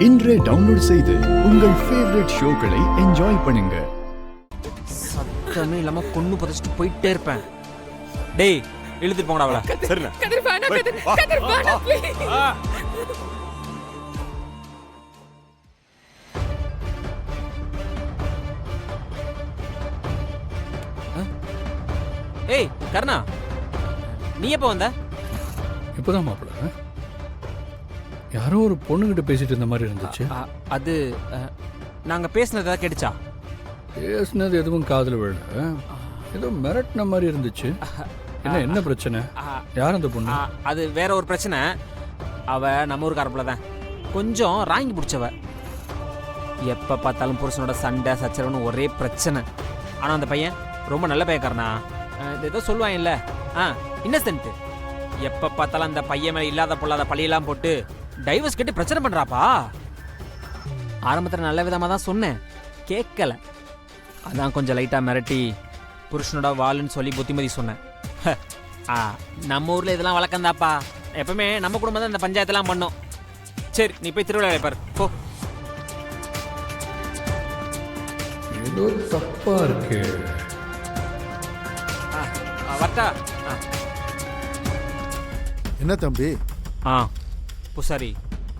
இன்றே டவுன்லோட் செய்து உங்கள் ஃபேவரட் ஷோக்களை என்ஜாய் பண்ணுங்க. சத்தமே இல்லாம கொன்னு பதச்சிட்டு போயிட்டே இருப்பேன். டேய் இழுத்துட்டு போங்கடா அவளை. சரிண்ணா. கதிர் வேணாம், கதிர் வேணாம், please. ஏய் கர்ணா, நீ எப்ப வந்த? இப்போதான் மாப்பிள்ள, யாரோ ஒரு பொண்ணுகிட்ட பேசிட்டு இருந்த மாதிரி இருந்துச்சு. அது நாங்க பேசினதா கேட்டுச்சா? பேசினது எதுவும் காதுல விழல, ஏதோ மிரட்டின மாதிரி இருந்துச்சு. என்ன பிரச்சனை? யார் அந்த பொண்ணு? அது வேற ஒரு பிரச்சனை. அவ நம்ம ஊருக்காரப்புல தான், கொஞ்சம் ராங்கி பிடிச்சவ. எப்ப பார்த்தாலும் புருஷனோட சண்டை சச்சரவுன்னு ஒரே பிரச்சனை. ஆனா அந்த பையன் ரொம்ப நல்ல பையக்காரனா. ஏதோ சொல்லுவாங்கல்ல, இன்னசென்ட். எப்ப பார்த்தாலும் அந்த பையன் மேல இல்லாத பொல்லாத பழியெல்லாம் போட்டு டைவர்ஸ் கேட்டு பிரச்சனை பண்றாப்பா. ஆரம்பத்தில் நல்ல விதமா தான் சொன்னேன், கேட்கல. அதான் கொஞ்சம் லைட்டா மிரட்டி புருஷனோட வாளுன்னு சொல்லி புத்திமதி சொன்னேன். நம்ம ஊர்ல இதெல்லாம் வழக்கம்தாப்பா. எப்பவுமே நம்ம குடும்பம் தான் இந்த பஞ்சாயத்தெல்லாம் பண்ணோம். சரி நீ போய் திருவிழா பாரு போ. ஏதோ தப்பா இருக்கு. வர்த்தா. என்ன தம்பி? புசாரி,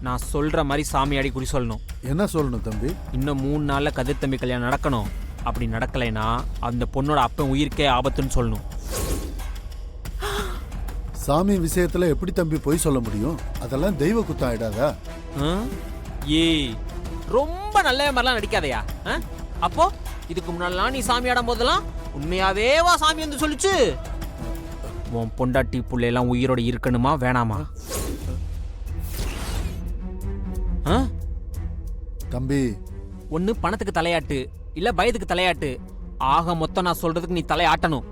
நான் சொல்ற மாதிரி சாமியாடி குறி சொல்லணும். என்ன சொல்லணும் தம்பி? இன்னும் 3 நாள்ல கதிர் தம்பி கல்யாணம் நடக்கணும். அப்படி நடக்கலைன்னா அந்த பொண்ணோட அப்பன் உயிருக்கே ஆபத்துன்னு சொல்லணும். சாமி விஷயத்துல எப்படி தம்பி போய் சொல்ல முடியும்? அதெல்லாம் தெய்வ குத்தம் ஆயிடாதா? ஏய் ரொம்ப நல்ல மாதிரிலாம் நடிக்காதயா. அப்போ இதுக்கு முன்னாலாம் நீ சாமி ஆடும் போதெல்லாம் உண்மையாவேவா சாமி வந்து சொல்லிச்சு? உன் பொண்டாட்டி புள்ளையெல்லாம் உயிரோட இருக்கணுமா வேணாமா? தம்பி, ஒன்னு பணத்துக்கு தலையாட்டு, இல்ல பயத்துக்கு தலையாட்டு. ஆக மொத்தம் நான் சொல்றதுக்கு நீ தலையாட்டணும்.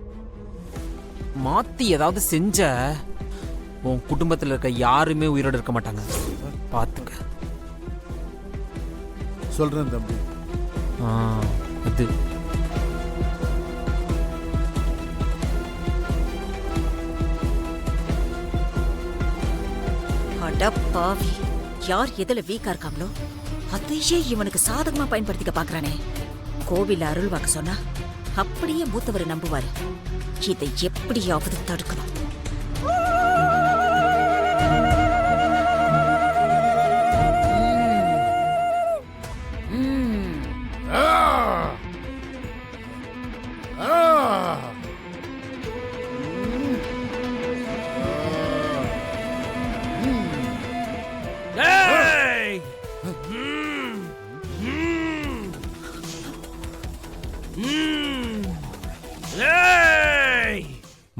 மாத்தி ஏதாவது செஞ்ச உன் குடும்பத்தில் இருக்க யாருமே உயிரோட இருக்க மாட்டாங்க, பாத்துக்க. சொல்றேன் தம்பி. இது அடப்பாவி, யார் எதுல வீக்கா இருக்காங்களோ அதையே இவனுக்கு சாதகமா பயன்படுத்திக்க பாக்குறானே. கோவில அருள் வாக்கு சொன்னா அப்படியே மூத்தவர் நம்புவாரு. இதை எப்படியாவது தடுக்கணும்.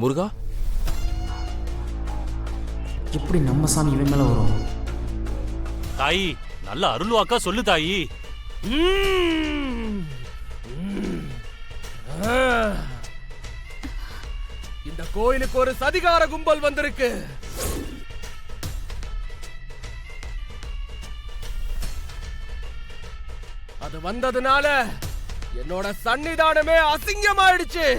முருகா, எப்படி நம்ம சாமி இவன் மேல வரும்? தாயி நல்ல அருள்வாக்கா சொல்லு தாயி. இந்த கோயிலுக்கு ஒரு சதிகார கும்பல் வந்திருக்கு. அது வந்ததுனால என்னோட சன்னிதானமே அசிங்கமாயிடுச்சு.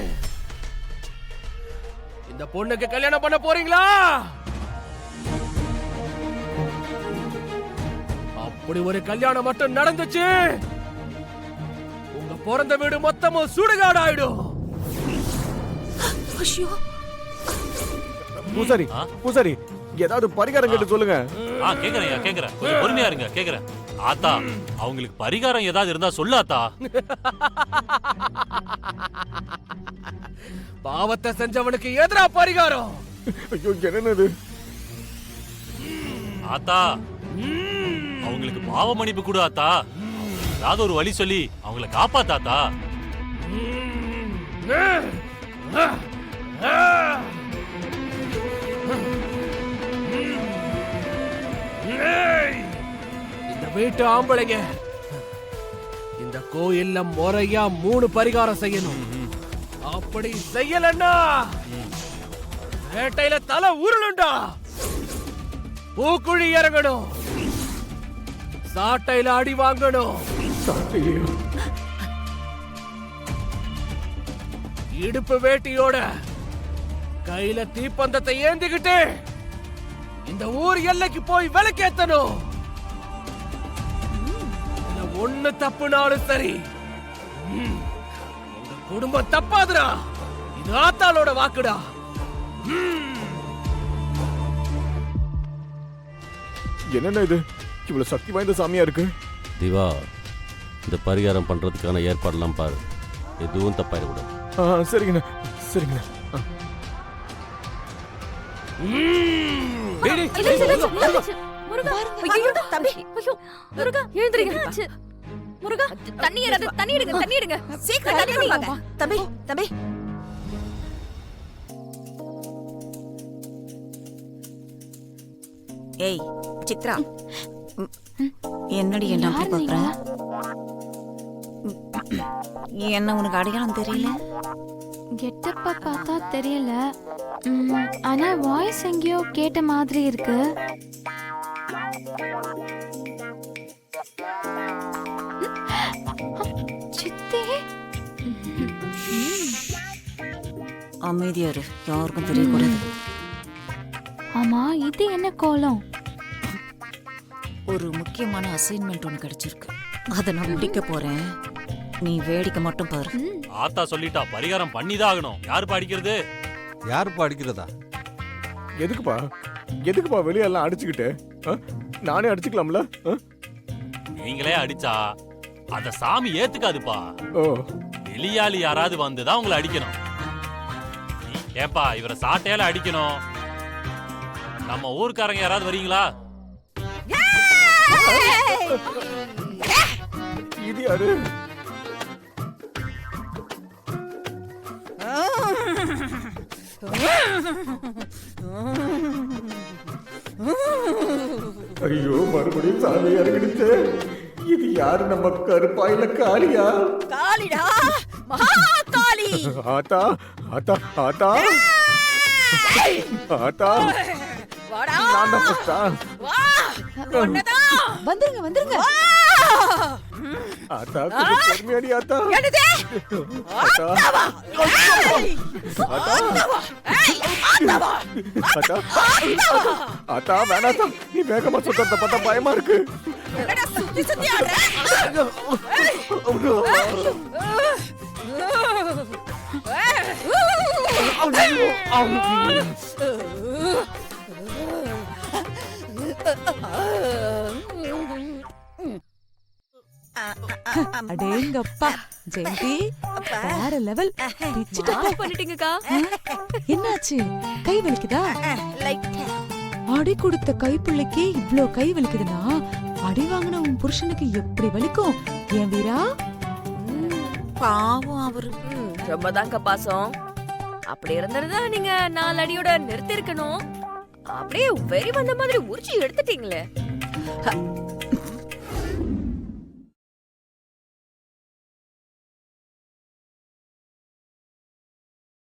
இந்த பொண்ணுக்கு கல்யாணம் பண்ண போறீங்களா? அப்படி ஒரு கல்யாணம் மட்டும் நடந்துச்சு, உங்க பிறந்த வீடு மொத்தமும் சுடுகாடு ஆயிடும். பூசாரி, பூசாரி, ஏதாவது பரிகாரம் கேட்டு சொல்லுங்க. கேக்குறேன் கேக்குறேன், கொஞ்சம் பொறுமையா இருங்க. கேக்குறேன் ஆத்தா, அவங்களுக்கு பரிகாரம் ஏதாவது இருந்தா சொல்லு ஆத்தா. பாவத்தை செஞ்சவனுக்கு எதிரா பரிகாரம். ஐயோ, என்னது ஆத்தா? அவங்களுக்கு பாவ மன்னிப்பு கொடு ஆத்தா. ஏதாவது ஒரு வழி சொல்லி அவங்களை காப்பாத்தாத்தா. இந்த வீட்டு ஆம்பளைங்க இந்த கோயில்ல முறையா 3 பரிகாரம் செய்யணும். அப்படி செய்யலன்னா வேட்டையில தலை உருளுண்டா, பூக்குழி இறங்கணும், சாட்டையில அடி வாங்கணும், இடுப்பு வேட்டியோட கையில தீப்பந்தத்தை ஏந்திக்கிட்டு இந்த ஊர் எல்லைக்கு போய் விளக்கேத்தணும். ஒண்ணு தப்புனாலும் சரி, உங்க குடும்பம் தப்பாதுடா. இது ஆத்தாளோட வாக்குடா. என்னென்ன இது இவ்வளவு சக்தி வாய்ந்த சாமியா இருக்கு? திவா, இந்த பரிகாரம் பண்றதுக்கான ஏற்பாடெல்லாம் பாரு, எதுவும் தப்பாயிடக்கூடாது. சரிங்கண்ணா, சரிங்கண்ணா. முருகா, ஐயோ, தம்பி, ஐயோ, முருகா, எழுந்திருங்க. முருகா, தண்ணி எடுங்க, தண்ணி எடுங்க, தண்ணி எடுங்க. சீக்கிரம் தண்ணி வாங்க. தம்பி, தம்பி. ஏய், சித்ரா. என்னடி என்ன அப்படி பாக்குற? என்ன உனக்கு அடையாளம் தெரியல? கெட்டப்ப பார்த்தா தெரியல. ஆனா வாய்ஸ் எங்கேயோ கேட்ட மாதிரி இருக்கு. சித்தி, அமைதியா இரு, யாருக்கும் தெரியக்கூடாது. ஆமா, இது என்ன கோலம்? ஒரு முக்கியமான அசைன்மெண்ட் ஒன்று கிடைச்சிருக்கு. அதை நான் முடிக்க போறேன். நீ வேடிக்கை மட்டும் பாரு. ஆத்தா சொல்லிட்டா, பரிகாரம் பண்ணிதான் ஆகணும். யாரு படிக்கிறது? யாருப்பா அடிக்கிறதா? எதுக்குப்பா எதுக்குப்பா வெளியெல்லாம் அடிச்சுக்கிட்டு? நானே அடிச்சுக்கலாம்ல? நீங்களே அடிச்சா அத சாமி ஏத்துக்காதுப்பா. ஓ, வெளியாளி யாராவது வந்துதான் உங்களை அடிக்கணும். ஏப்பா, இவரை சாட்டையால அடிக்கணும். நம்ம ஊர்க்காரங்க யாராவது வரீங்களா? இது யாரு? ஐயோ, மறுபடியும் சாமியா இருக்கு. இது யாரு? நம்ம கருப்பா இல்ல காளியா? காளிடா, மகா காளி. ஆத்தா, ஆத்தா, ஆத்தா, ஆத்தா, வாடா, நான் தான் ஃபர்ஸ்டா? வா, ஒன்னதான். வந்துருங்க, வந்துருங்க. ஆத்தா, கொஞ்சம் பொறுமையாடி ஆத்தா. என்னது? ஆத்தா, ஆத்தாவா? ஆத்தா, ஆத்தாவா? ஏய், ஆத்தாவா? ஆத்தா, ஆத்தா, வேணாத்தா. நீ வேகமா சுத்தறத பார்த்தா பயமா இருக்கு. என்னடா சுத்தி சுத்தி ஆடுற? அடேங்கப்பா, ஜெயந்தி வேற லெவல். பண்ணிட்டீங்கக்கா. என்னாச்சு? கை வலிக்குதா? லைட்டா. அடி கொடுத்த கைப்பிள்ளைக்கு இவ்ளோ கை வலிக்குதுன்னா அடி வாங்கின உன் புருஷனுக்கு எப்படி வலிக்கும் ஏன் வீரா? பாவம் அவரு. ரொம்பதாங்க பாசம். அப்படி இருந்திருந்தா நீங்க 4 அடியோட நிறுத்தி இருக்கணும். அப்படியே வெறி வந்த மாதிரி உரிச்சு எடுத்துட்டீங்களே.